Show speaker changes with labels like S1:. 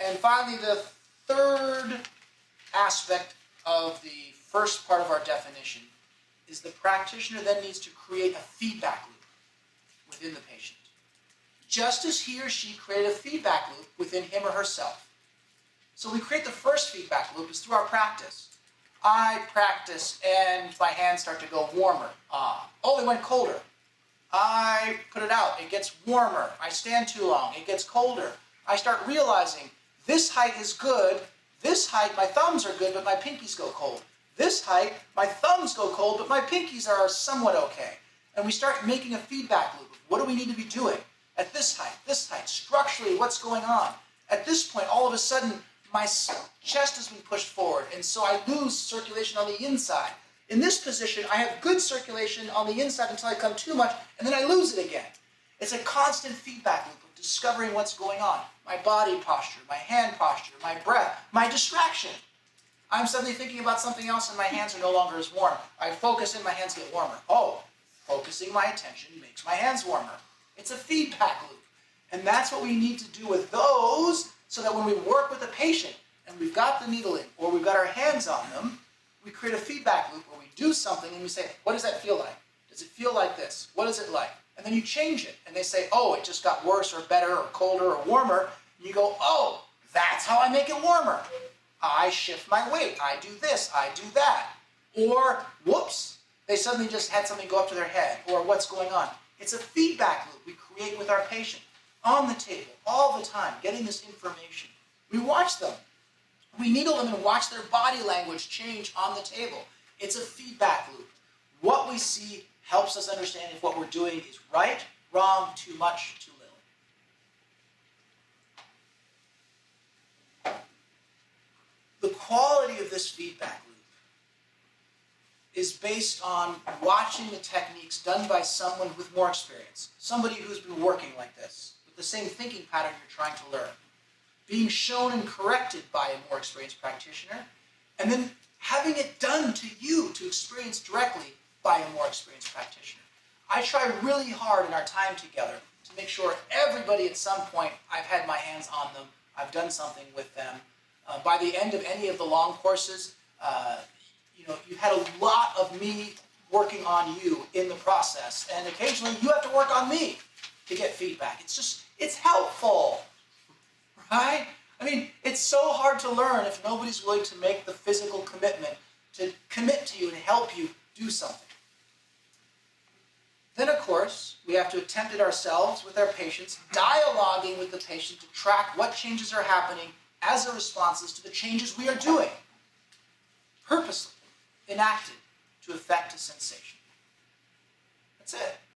S1: And finally, the third aspect of the first part of our definition is the practitioner then needs to create a feedback loop within the patient. Just as he or she created a feedback loop within him or herself. So we create the first feedback loop is through our practice. I practice and my hands start to go warmer. Oh, they went colder. I put it out, it gets warmer. I stand too long, it gets colder. I start realizing this height is good, this height, my thumbs are good, but my pinkies go cold. This height, my thumbs go cold, but my pinkies are somewhat okay. And we start making a feedback loop. What do we need to be doing? At this height, structurally, what's going on? At this point, all of a sudden, my chest has been pushed forward, and so I lose circulation on the inside. In this position, I have good circulation on the inside until I come too much, and then I lose it again. It's a constant feedback loop of discovering what's going on. My body posture, my hand posture, my breath, my distraction. I'm suddenly thinking about something else and my hands are no longer as warm. I focus and my hands get warmer. Oh, focusing my attention makes my hands warmer. It's a feedback loop. And that's what we need to do with those so that when we work with a patient and we've got the needle in or we've got our hands on them, we create a feedback loop where we do something and we say, what does that feel like? Does it feel like this? What is it like? And then you change it. And they say, oh, it just got worse or better or colder or warmer. And you go, oh, that's how I make it warmer. I shift my weight. I do this. I do that. Or, whoops, they suddenly just had something go up to their head. Or what's going on? It's a feedback loop we create with our patient on the table all the time, getting this information. We watch them. We needle them and watch their body language change on the table. It's a feedback loop. What we see helps us understand if what we're doing is right, wrong, too much, too little. The quality of this feedback loop is based on watching the techniques done by someone with more experience, somebody who's been working like this, with the same thinking pattern you're trying to learn, being shown and corrected by a more experienced practitioner, and then having it done to you to experience directly by a more experienced practitioner. I try really hard in our time together to make sure everybody at some point I've had my hands on them, I've done something with them. By the end of any of the long courses, you've had a lot of me working on you in the process, and occasionally you have to work on me to get feedback. It's helpful, right? I mean, it's so hard to learn if nobody's willing to make the physical commitment to commit to you and help you do something. Then, of course, we have to attempt it ourselves with our patients, dialoguing with the patient to track what changes are happening as a responses to the changes we are doing, purposely enacted to affect a sensation. That's it.